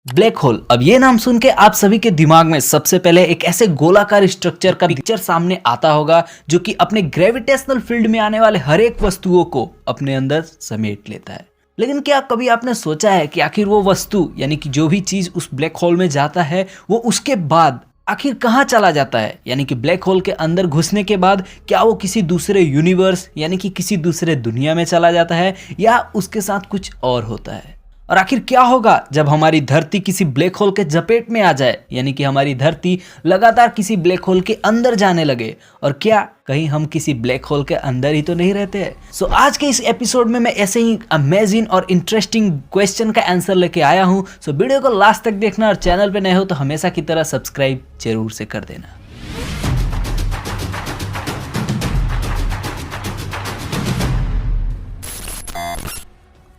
Black hole, अब ये नाम सुन के आप सभी के दिमाग में सबसे पहले एक ऐसे गोलाकार स्ट्रक्चर का पिक्चर सामने आता होगा जो कि अपने ग्रेविटेशनल फील्ड में आने वाले हर एक वस्तुओं को अपने अंदर समेट लेता है। लेकिन क्या कभी आपने सोचा है कि आखिर वो वस्तु यानी कि जो भी चीज उस ब्लैक होल में जाता है वो उसके बाद आखिर कहाँ चला जाता है? यानी कि ब्लैक होल के अंदर घुसने के बाद क्या वो किसी दूसरे यूनिवर्स यानी कि किसी दूसरे दुनिया में चला जाता है या उसके साथ कुछ और होता है? और आखिर क्या होगा जब हमारी धरती किसी ब्लैक होल के जपेट में आ जाए, यानी कि हमारी धरती लगातार किसी ब्लैक होल के अंदर जाने लगे? और क्या कहीं हम किसी ब्लैक होल के अंदर ही तो नहीं रहते हैं? सो आज के इस एपिसोड में मैं ऐसे ही अमेजिंग और इंटरेस्टिंग क्वेश्चन का आंसर लेके आया हूँ। सो वीडियो को लास्ट तक देखना और चैनल पे नए हो तो हमेशा की तरह सब्सक्राइब जरूर से कर देना।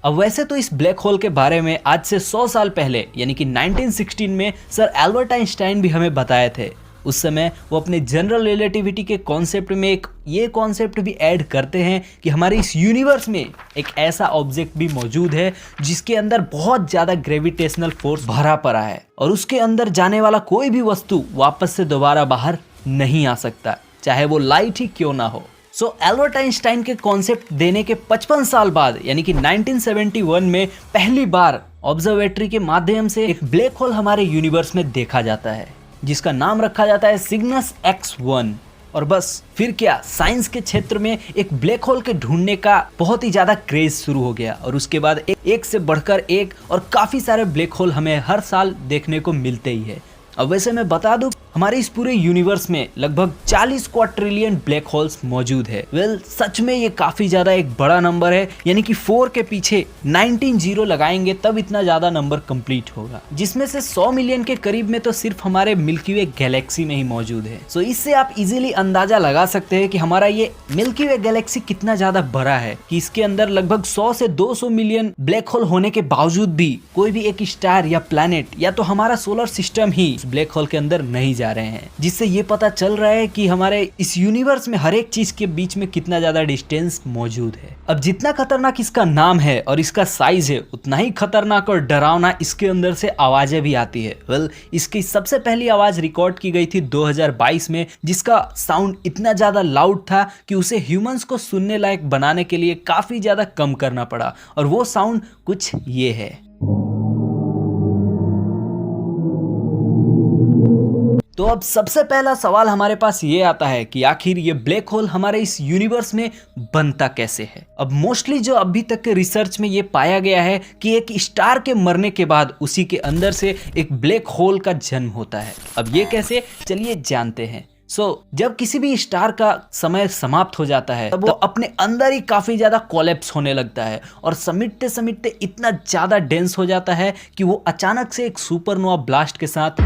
अब वैसे तो इस ब्लैक होल के बारे में आज से 100 साल पहले यानी कि 1916 में सर एल्बर्ट आइंस्टाइन भी हमें बताए थे। उस समय वो अपने जनरल रिलेटिविटी के कॉन्सेप्ट में एक ये कॉन्सेप्ट भी ऐड करते हैं कि हमारे इस यूनिवर्स में एक ऐसा ऑब्जेक्ट भी मौजूद है जिसके अंदर बहुत ज़्यादा ग्रेविटेशनल फोर्स भरा पड़ा है और उसके अंदर जाने वाला कोई भी वस्तु वापस से दोबारा बाहर नहीं आ सकता, चाहे वो लाइट ही क्यों ना हो। सो एल्बर्ट आइंस्टाइन के कॉन्सेप्ट देने के 55 साल बाद यानी कि 1971 में पहली बार ऑब्जर्वेटरी के माध्यम से एक ब्लैक होल हमारे यूनिवर्स में देखा जाता है जिसका नाम रखा जाता है सिग्नस X1। और बस फिर क्या, साइंस के क्षेत्र में एक ब्लैक होल के ढूंढने का बहुत ही ज्यादा क्रेज शुरू हो गया और उसके बाद एक से बढ़कर एक और काफी सारे ब्लैक होल हमें हर साल देखने को मिलते ही है। अब वैसे मैं बता दूं, हमारे इस पूरे यूनिवर्स में लगभग 40 क्वाड्रिलियन ब्लैक होल्स मौजूद है। सच में ये काफी ज्यादा एक बड़ा नंबर है, यानी कि 4 के पीछे 19 जीरो लगाएंगे तब इतना ज्यादा नंबर कंप्लीट होगा, जिसमें से 100 मिलियन के करीब में तो सिर्फ हमारे मिल्की वे गैलेक्सी में ही मौजूद है। सो इससे आप इजीली अंदाजा लगा सकते हैं कि हमारा ये मिल्की वे गैलेक्सी कितना ज्यादा बड़ा है कि इसके अंदर लगभग 100 से 200 मिलियन ब्लैक होल होने के बावजूद भी कोई भी एक स्टार या प्लैनेट या तो हमारा सोलर सिस्टम ही ब्लैक होल के अंदर नहीं जा रहे हैं, जिससे ये पता चल रहा है कि हमारे इस यूनिवर्स में हर एक चीज के बीच में कितना ज्यादा डिस्टेंस मौजूद है। अब जितना खतरनाक इसका नाम है और इसका साइज है उतना ही खतरनाक और डरावना इसके अंदर से आवाजें भी आती है। इसकी सबसे पहली आवाज रिकॉर्ड की गई थी 2022 में, जिसका साउंड इतना ज्यादा लाउड था कि उसे ह्यूमंस को सुनने लायक बनाने के लिए काफी ज्यादा कम करना पड़ा और वो साउंड कुछ ये है। तो अब सबसे पहला सवाल हमारे पास ये आता है कि आखिर ये ब्लैक होल हमारे इस यूनिवर्स में बनता कैसे है? अब मोस्टली जो अभी तक के रिसर्च में ये पाया गया है कि एक स्टार के मरने के बाद उसी के अंदर से एक ब्लैक होल का जन्म होता है। अब ये कैसे, चलिए जानते हैं। जब किसी भी स्टार का समय समाप्त हो जाता है तब वो अपने अंदर ही काफी ज्यादा कोलैप्स होने लगता है और समिटते समिटते इतना ज्यादा डेंस हो जाता है कि वो अचानक से एक सुपरनोवा ब्लास्ट के साथ,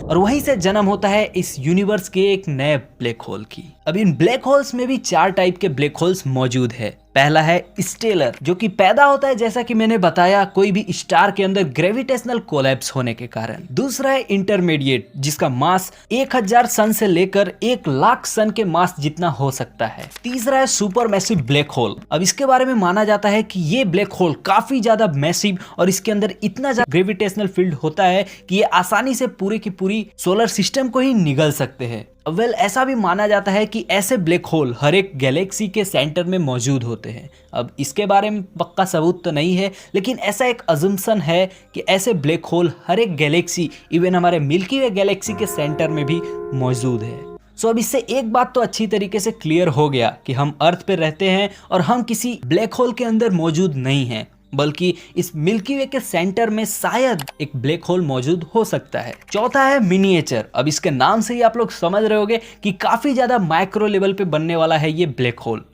और वहीं से जन्म होता है इस यूनिवर्स के एक नए ब्लैक होल की। अब इन ब्लैक होल्स में भी 4 टाइप के ब्लैक होल्स मौजूद है। पहला है स्टेलर, जो कि पैदा होता है जैसा कि मैंने बताया कोई भी स्टार के अंदर ग्रेविटेशनल कोलैप्स होने के कारण। दूसरा है इंटरमीडिएट, जिसका मास 1000 सन से लेकर 1,00,000 सन के मास जितना हो सकता है। तीसरा है सुपर मैसिव ब्लैक होल। अब इसके बारे में माना जाता है कि ये ब्लैक होल काफी ज्यादा मैसिव और इसके अंदर इतना ज्यादा ग्रेविटेशनल फील्ड होता है कि ये आसानी से पूरी की पूरी सोलर सिस्टम को ही निगल सकते हैं। ऐसा भी माना जाता है कि ऐसे ब्लैक होल हर एक गैलेक्सी के सेंटर में मौजूद होते हैं। अब इसके बारे में पक्का सबूत तो नहीं है, लेकिन ऐसा एक अजम्पशन है कि ऐसे ब्लैक होल हर एक गैलेक्सी, इवन हमारे मिल्की वे गैलेक्सी के सेंटर में भी मौजूद है। अब इससे एक बात तो अच्छी तरीके से क्लियर हो गया कि हम अर्थ पे रहते हैं और हम किसी ब्लैक होल के अंदर मौजूद नहीं हैं, बल्कि इस मिल्की वे के सेंटर में शायद एक ब्लैक होल मौजूद हो सकता है। चौथा है मिनिएचर। अब इसके नाम से ही आप लोग समझ रहे होंगे कि काफी ज्यादा माइक्रो लेवल पे बनने वाला है ये ब्लैक होल।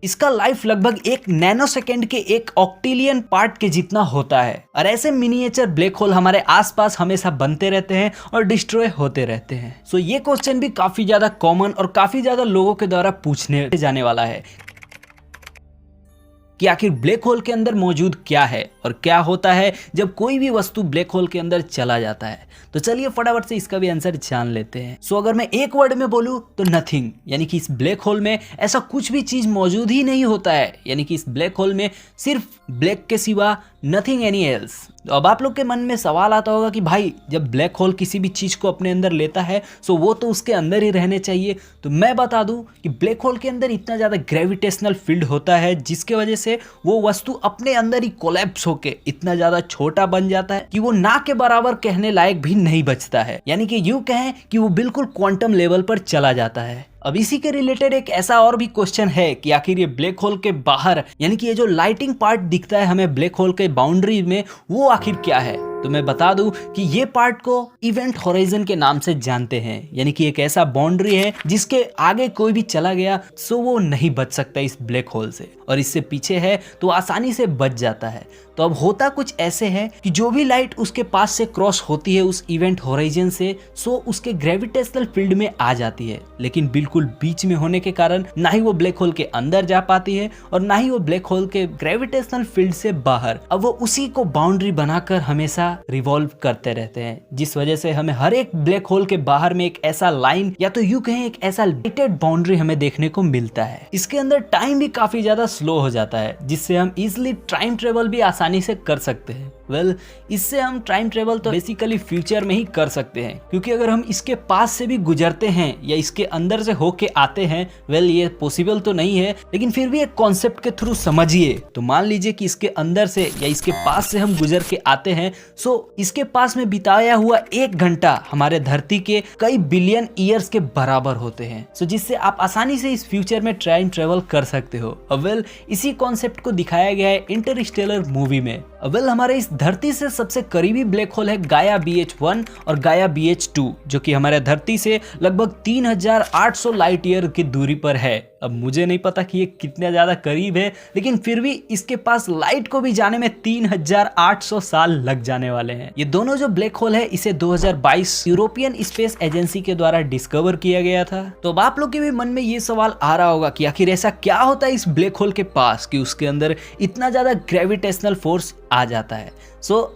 इसका लाइफ लगभग 1 नैनो सेकेंड के 1 ऑक्टिलियन पार्ट के जितना होता है और ऐसे मिनिएचर ब्लैक होल हमारे आसपास हमेशा बनते रहते हैं और डिस्ट्रॉय होते रहते हैं। ये क्वेश्चन भी काफी ज्यादा कॉमन और काफी ज्यादा लोगों के द्वारा पूछने जाने वाला है कि आखिर ब्लैक होल के अंदर मौजूद क्या है और क्या होता है जब कोई भी वस्तु ब्लैक होल के अंदर चला जाता है। तो चलिए फटाफट से इसका भी आंसर जान लेते हैं। अगर मैं एक वर्ड में बोलूं तो नथिंग, यानी कि इस ब्लैक होल में ऐसा कुछ भी चीज मौजूद ही नहीं होता है, यानी कि इस ब्लैक होल में सिर्फ ब्लैक के सिवा नथिंग एनी एल्स। तो अब आप लोग के मन में सवाल आता होगा कि भाई जब ब्लैक होल किसी भी चीज को अपने अंदर लेता है सो वो तो उसके अंदर ही रहने चाहिए। तो मैं बता दूं कि ब्लैक होल के अंदर इतना ज्यादा ग्रेविटेशनल फील्ड होता है जिसके वजह से वो वस्तु अपने अंदर ही कोलैप्स होके इतना ज्यादा छोटा बन जाता है कि वो ना के बराबर कहने लायक भी नहीं बचता है, यानी कि यूं कहें कि वो बिल्कुल क्वांटम लेवल पर चला जाता है। अब इसी के रिलेटेड एक ऐसा और भी क्वेश्चन है कि आखिर ये ब्लैक होल के बाहर यानी कि ये जो लाइटिंग पार्ट दिखता है हमें ब्लैक होल के बाउंड्री में, वो आखिर क्या है। तो मैं बता दूं कि ये पार्ट को इवेंट होराइजन के नाम से जानते हैं, यानी कि एक ऐसा बाउंड्री है जिसके आगे कोई भी चला गया सो वो नहीं बच सकता इस ब्लैक होल से, और इससे पीछे है तो आसानी से बच जाता है। तो अब होता कुछ ऐसे है कि जो भी लाइट उसके पास से क्रॉस होती है उस इवेंट होराइजन से सो उसके ग्रेविटेशनल फील्ड में आ जाती है, लेकिन बिल्कुल बीच में होने के कारण ना ही वो ब्लैक होल के अंदर जा पाती है और ना ही वो ब्लैक होल के ग्रेविटेशनल फील्ड से बाहर। अब वो उसी को बाउंड्री बनाकर हमेशा रिवॉल्व करते रहते हैं, जिस वजह से हमें हर एक ब्लैक होल के बाहर में एक ऐसा लाइन या तो यूं कहें एक ऐसा लाइटेड बाउंड्री हमें देखने को मिलता है। इसके अंदर टाइम भी काफी ज्यादा स्लो हो जाता है जिससे हम इजिली टाइम ट्रेवल भी आसानी से कर सकते हैं। इससे हम टाइम ट्रेवल तो बेसिकली फ्यूचर में ही कर सकते हैं, क्योंकि अगर हम इसके पास से भी गुजरते हैं या इसके अंदर से होके आते हैं ये पॉसिबल तो नहीं है, लेकिन फिर भी एक कॉन्सेप्ट के थ्रू समझिए। तो मान लीजिए कि इसके अंदर से या इसके पास से हम गुजर के आते हैं सो इसके पास में बिताया हुआ 1 घंटा हमारे धरती के कई बिलियन ईयर्स के बराबर होते हैं। सो जिससे आप आसानी से इस फ्यूचर में टाइम ट्रेवल कर सकते हो। इसी कॉन्सेप्ट को दिखाया गया है इंटरस्टेलर मूवी में। हमारे इस धरती से सबसे करीबी ब्लैक होल है गाया BH1 और गाया BH2, जो कि हमारे धरती से लगभग 3800 लाइट ईयर की दूरी पर है। अब मुझे नहीं पता कि ये कितना ज्यादा करीब है, लेकिन फिर भी इसके पास लाइट को भी जाने में 3800 साल लग जाने वाले हैं। ये दोनों जो ब्लैक होल है इसे 2022 यूरोपियन स्पेस एजेंसी के द्वारा डिस्कवर किया गया था। तो अब आप लोग के भी मन में ये सवाल आ रहा होगा कि आखिर ऐसा क्या होता है इस ब्लैक होल के पास कि उसके अंदर इतना ज्यादा ग्रेविटेशनल फोर्स आ जाता है।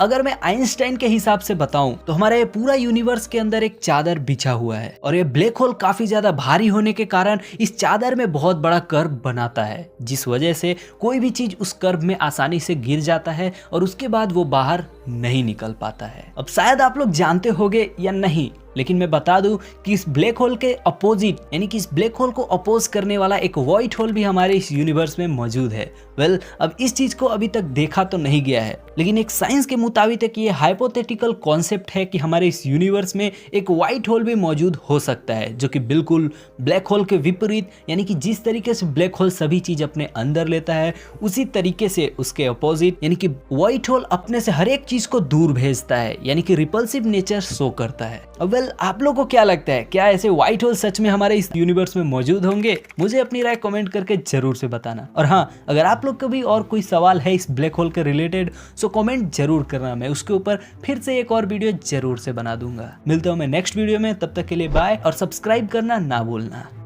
अगर मैं आइंस्टाइन के हिसाब से बताऊं तो हमारे पूरा यूनिवर्स के अंदर एक चादर बिछा हुआ है और ये ब्लैक होल काफी ज्यादा भारी होने के कारण इस चादर में बहुत बड़ा कर्व बनाता है, जिस वजह से कोई भी चीज उस कर्व में आसानी से गिर जाता है और उसके बाद वो बाहर नहीं निकल पाता है। अब शायद आप लोग जानते होंगे या नहीं, लेकिन मैं बता दूं कि इस ब्लैक होल के अपोजिट यानी कि इस ब्लैक होल को अपोज करने वाला एक व्हाइट होल भी हमारे इस यूनिवर्स में मौजूद है। अब इस चीज को अभी तक देखा तो नहीं गया है, लेकिन एक साइंस के मुताबिक ये हाइपोथेटिकल कॉन्सेप्ट है कि हमारे इस यूनिवर्स में एक व्हाइट होल भी मौजूद हो सकता है, जो कि बिल्कुल ब्लैक होल के विपरीत, यानी कि जिस तरीके से ब्लैक होल सभी चीज अपने अंदर लेता है उसी तरीके से उसके अपोजिट यानी कि व्हाइट होल अपने से हर एक चीज को दूर भेजता है, यानी कि रिपल्सिव नेचर शो करता है। अब आप लोगों को क्या लगता है, क्या ऐसे व्हाइट होल सच में हमारे इस यूनिवर्स में मौजूद होंगे? मुझे अपनी राय कमेंट करके जरूर से बताना। और हाँ, अगर आप लोग का भी और कोई सवाल है इस ब्लैक होल के रिलेटेड सो कमेंट जरूर करना, मैं उसके ऊपर फिर से एक और वीडियो जरूर से बना दूंगा। मिलता हूं मैं नेक्स्ट वीडियो में, तब तक के लिए बाय और सब्सक्राइब करना ना भूलना।